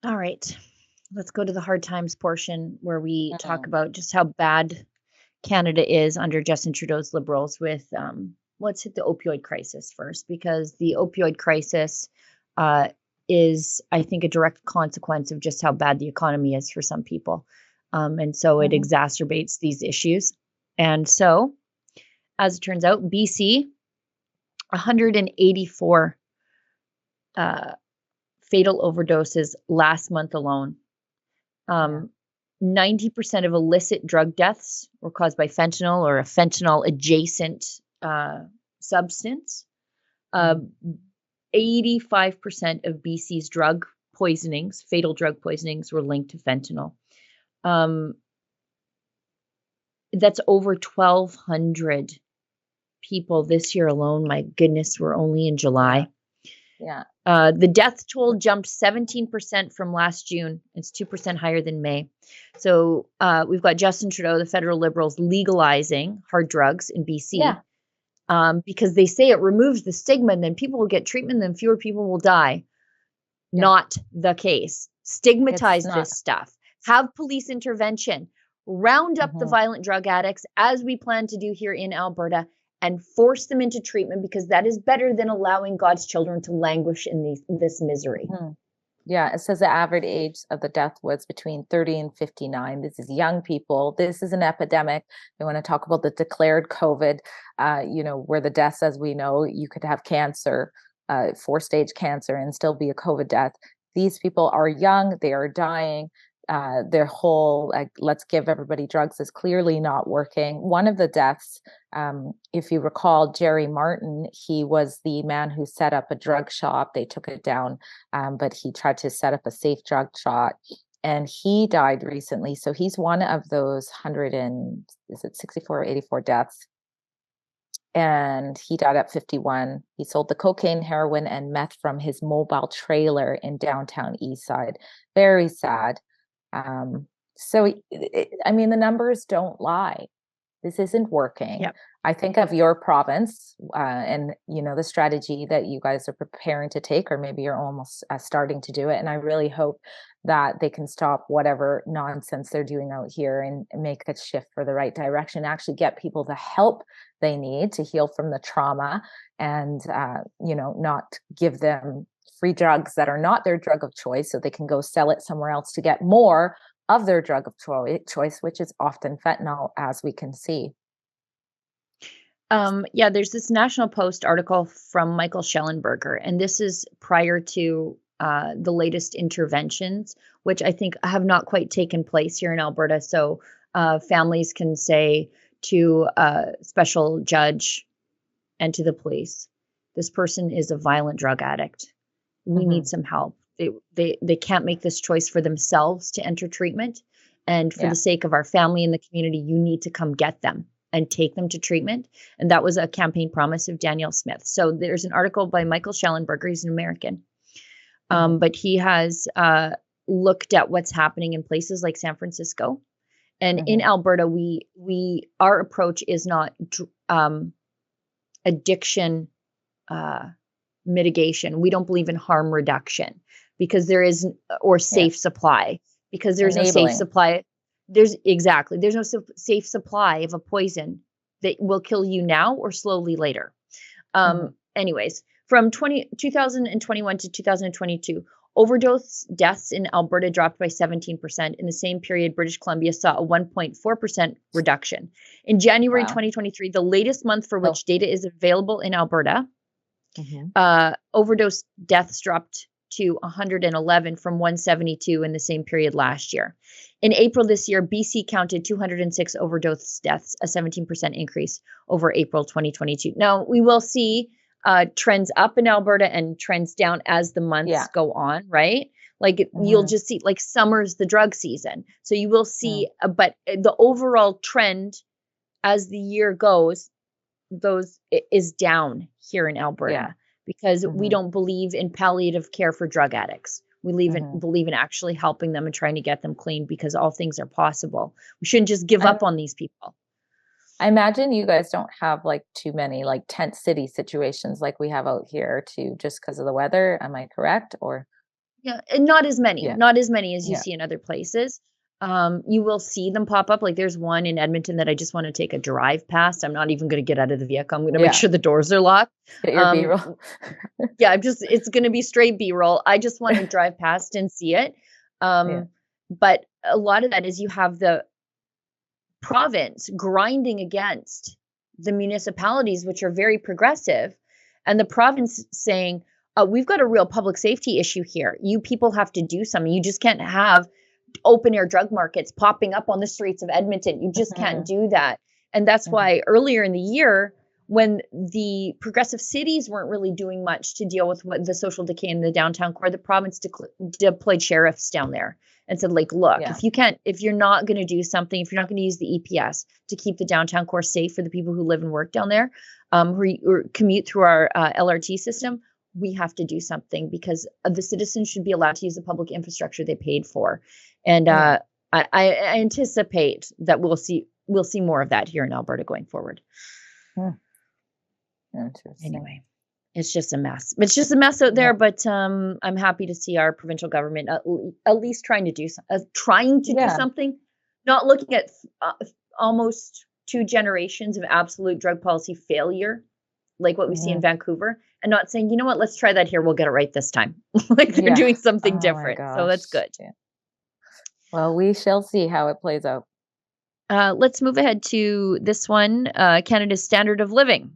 All right. Let's go to the hard times portion where we talk Mhm. about just how bad Canada is under Justin Trudeau's Liberals with let's hit the opioid crisis first, because the opioid crisis uh, is, I think, a direct consequence of just how bad the economy is for some people. And so it Mhm. exacerbates these issues. And so, as it turns out, BC, 184 uh, fatal overdoses last month alone. Yeah. Um, 90% of illicit drug deaths were caused by fentanyl or a fentanyl adjacent substance. Uh, Mhm. 85% of BC's drug poisonings, fatal drug poisonings, were linked to fentanyl. Um, that's over 1,200 people this year alone. My goodness, we're only in Yeah. July. Yeah. The death toll jumped 17% from last June. It's 2% higher than May. So we've got Justin Trudeau, the federal Liberals, legalizing hard drugs in BC Yeah. because they say it removes the stigma and then people will get treatment, then fewer people will die. Yeah. Not the case. It's Stigmatize not. this stuff. Have police intervention. Round up the Mhm. violent drug addicts, as we plan to do here in Alberta, and force them into treatment, because that is better than allowing God's children to languish in this misery. Mhm. Yeah, it says the average age of the death was between 30 and 59. This is young people. This is an epidemic. They want to talk about the declared COVID, where the deaths, as we know, you could have cancer, 4-stage cancer, and still be a COVID death. These people are young. They are dying. Their whole, like, let's give everybody drugs is clearly not working. One of the deaths, if you recall, Jerry Martin, he was the man who set up a drug shop. They took it down, but he tried to set up a safe drug shop, and he died recently. So he's one of those 100 and is it 64 or 84 deaths, and he died at 51. He sold the cocaine, heroin, and meth from his mobile trailer in downtown Eastside. Very sad. um, I mean, the numbers don't lie. This isn't working. Yep. I think of your province, and the strategy that you guys are preparing to take, or maybe you're almost starting to do it. And I really hope that they can stop whatever nonsense they're doing out here and make a shift for the right direction. Actually, get people the help they need to heal from the trauma, and not give them free drugs that are not their drug of choice, so they can go sell it somewhere else to get more of their drug of choice, which is often fentanyl, as we can see. Yeah, there's this National Post article from Michael Schellenberger, and this is prior to the latest interventions, which I think have not quite taken place here in Alberta. So families can say to a special judge and to the police, this person is a violent drug addict. We need Hmm. some help. They can't make this choice for themselves to enter treatment. And for the Yeah. sake of our family and the community, you need to come get them and take them to treatment. And that was a campaign promise of Danielle Smith. So there's an article by Michael Schellenberger. He's an American, Hmm. but he has looked at what's happening in places like San Francisco. And in Hmm. Alberta, we our approach is not addiction uh, mitigation. We don't believe in harm reduction because there is, or Yeah. safe supply, because there's no safe Enabling. supply. There's no safe supply of a poison that will kill you now or slowly later. Hmm. Anyways, from 2021 to 2022, overdose deaths in Alberta dropped by 17%. In the same period, British Columbia saw a 1.4% reduction. In January Wow. 2023, the latest month for So, which data is available in Alberta, hmm, overdose deaths dropped to 111 from 172 in the same period last year. In April this year, BC counted 206 overdose deaths, a 17% increase over April 2022. Now, we will see trends up in Alberta and trends down as the months yeah. go on, right? Like you'll Hmm. just see, like summer's the drug season. So you will see, but the overall trend as the year goes, those is down here in Yeah. Alberta because we Hmm. don't believe in palliative care for drug addicts. We Hmm. believe in actually helping them and trying to get them clean, because all things are possible. We shouldn't just give I up on these people. I imagine you guys don't have like too many like tent city situations like we have out here too, just because of the weather. Am I correct? Or Yeah, and not as many, Yeah. not as many as you Yeah. see in other places. You will see them pop up. Like there's one in Edmonton that I just want to take a drive past. I'm not even going to get out of the vehicle. I'm going to make Yeah. sure the doors are locked. Get your Um, B-roll. yeah, it's going to be straight B-roll. I just want to drive past and see it. Yeah. But a lot of that is you have the province grinding against the municipalities, which are very progressive, and the province saying, we've got a real public safety issue here. You people have to do something. You just can't have open air drug markets popping up on the streets of Edmonton. You just can't do that. And that's why earlier in the year, when the progressive cities weren't really doing much to deal with what the social decay in the downtown core, the province deployed sheriffs down there and said, like, look, if you're not going to do something, if you're not going to use the EPS to keep the downtown core safe for the people who live and work down there, who commute through our LRT system, we have to do something because the citizens should be allowed to use the public infrastructure they paid for. And I anticipate that we'll see more of that here in Alberta going forward. Interesting. Anyway, it's just a mess. It's just a mess out there, but I'm happy to see our provincial government at least trying to do something, not looking at almost 2 generations of absolute drug policy failure, like what we see in Vancouver, and not saying, you know what, let's try that here. We'll get it right this time. Like they're doing something different. So that's good. Yeah. Well, we shall see how it plays out. Let's move ahead to this one, Canada's standard of living.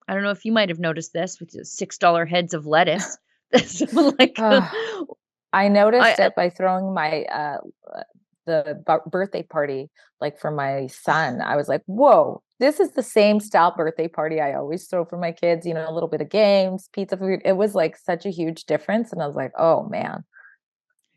I don't know if you might have noticed this with the $6 heads of lettuce. I noticed it by throwing my birthday party like for my son. I was like, whoa, this is the same style birthday party I always throw for my kids, a little bit of games, pizza food. It was like such a huge difference. And I was like, oh man.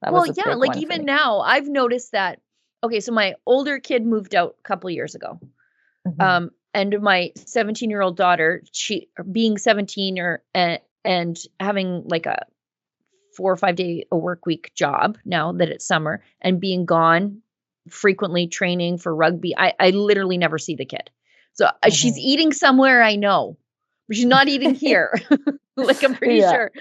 Like even now I've noticed that. Okay, so my older kid moved out a couple years ago. And my 17-year-old daughter, she being 17 and having like a 4 or 5 day a work week job now that it's summer and being gone frequently training for rugby. I literally never see the kid. So she's eating somewhere I know, but she's not eating here. Like I'm pretty sure.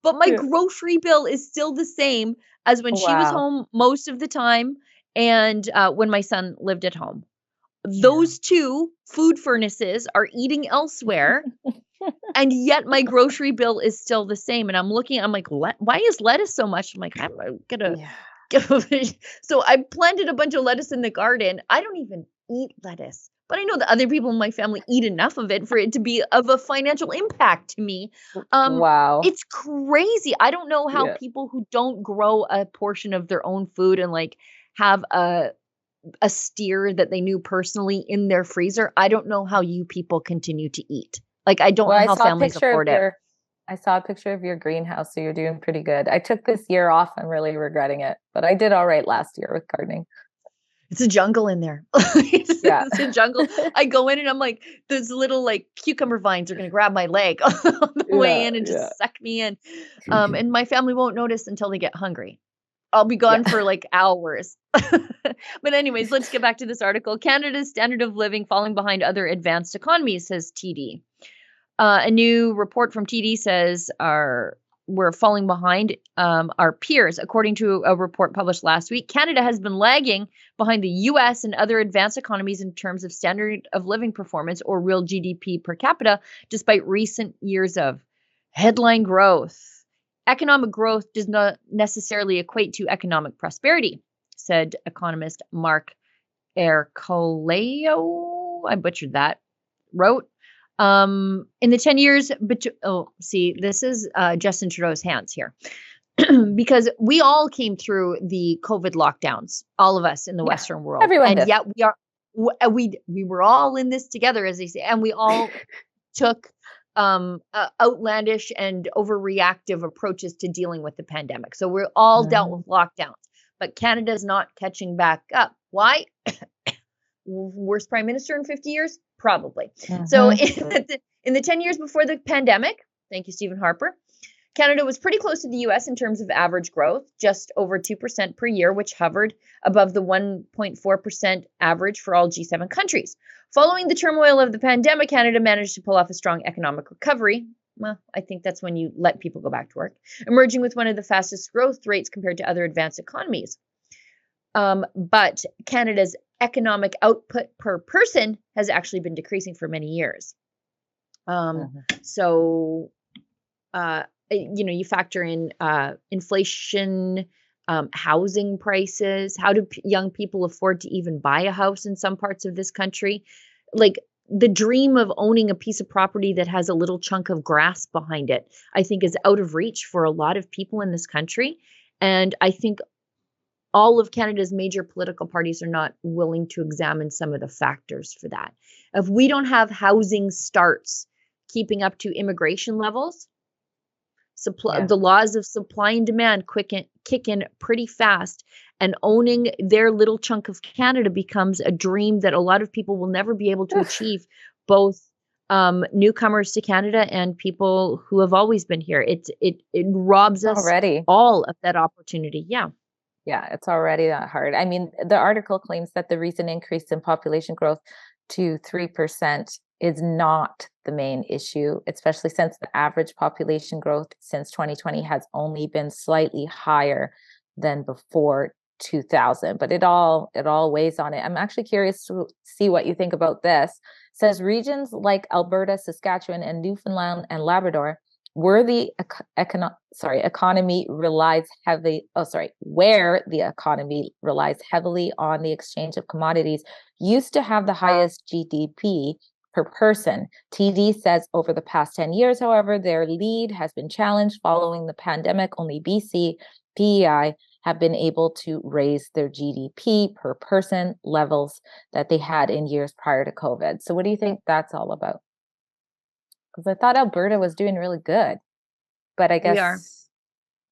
But my grocery bill is still the same as when she was home most of the time and when my son lived at home. Those two food furnaces are eating elsewhere. And yet my grocery bill is still the same. And I'm like, why is lettuce so much? I'm like, I'm going to So I planted a bunch of lettuce in the garden. I don't even eat lettuce, but I know that other people in my family eat enough of it for it to be of a financial impact to me. It's crazy. I don't know how people who don't grow a portion of their own food and like have a steer that they knew personally in their freezer. I don't know how you people continue to eat. Like, I don't know how families afford it. I saw a picture of your greenhouse, so you're doing pretty good. I took this year off. I'm really regretting it, but I did all right last year with gardening. It's a jungle in there. It's a jungle. I go in and I'm like, those little like cucumber vines are going to grab my leg on the way in and just suck me in. And my family won't notice until they get hungry. I'll be gone for like hours. But anyways, let's get back to this article. Canada's standard of living falling behind other advanced economies, says TD. A new report from TD says we're falling behind our peers. According to a report published last week, Canada has been lagging behind the US and other advanced economies in terms of standard of living performance or real GDP per capita, despite recent years of headline growth. Economic growth does not necessarily equate to economic prosperity, said economist Mark Ercoleo. I butchered that. Wrote. In the 10 years, this is Justin Trudeau's hands here. Because we all came through the COVID lockdowns, all of us in the Western world. Everyone did. Yet we were all in this together, as they say, and we all took outlandish and overreactive approaches to dealing with the pandemic. So we're all dealt with lockdowns, but Canada's not catching back up. Why? Worst prime minister in 50 years? Probably. So in the 10 years before the pandemic, thank you, Stephen Harper, Canada was pretty close to the US in terms of average growth, just over 2% per year, which hovered above the 1.4% average for all G7 countries. Following the turmoil of the pandemic, Canada managed to pull off a strong economic recovery. Well, I think that's when you let people go back to work. Emerging with one of the fastest growth rates compared to other advanced economies. But Canada's economic output per person has actually been decreasing for many years. So, you factor in inflation, housing prices. How do young people afford to even buy a house in some parts of this country? Like, the dream of owning a piece of property that has a little chunk of grass behind it, I think, is out of reach for a lot of people in this country. And I think all of Canada's major political parties are not willing to examine some of the factors for that. If we don't have housing starts keeping up to immigration levels, the laws of supply and demand kick in pretty fast, and owning their little chunk of Canada becomes a dream that a lot of people will never be able to achieve, both newcomers to Canada and people who have always been here. It robs us already all of that opportunity. Yeah, it's already that hard. I mean, the article claims that the recent increase in population growth to 3% is not the main issue, especially since the average population growth since 2020 has only been slightly higher than before 2000. But it all weighs on it. I'm actually curious to see what you think about this. It says regions like Alberta, Saskatchewan, and Newfoundland and Labrador, where the economy relies heavily on the exchange of commodities, used to have the highest GDP per person. TD says over the past 10 years, however, their lead has been challenged following the pandemic. Only BC, PEI have been able to raise their GDP per person levels that they had in years prior to COVID. So what do you think that's all about? Because I thought Alberta was doing really good, but I guess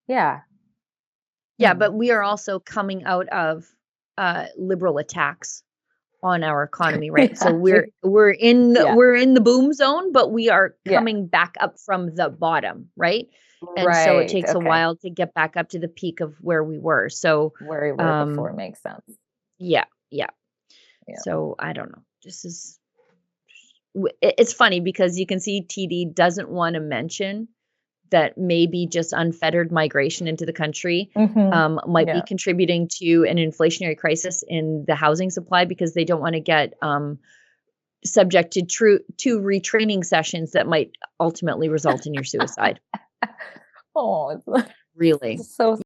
We are. Yeah, but we are also coming out of liberal attacks on our economy, right? So we're in the boom zone, but we are coming back up from the bottom, right? And so it takes a while to get back up to the peak of where we were. So where we were before makes sense. Yeah. So I don't know. It's funny because you can see TD doesn't want to mention that maybe just unfettered migration into the country might be contributing to an inflationary crisis in the housing supply, because they don't want to get subject to retraining sessions that might ultimately result in your suicide. Oh, Really? So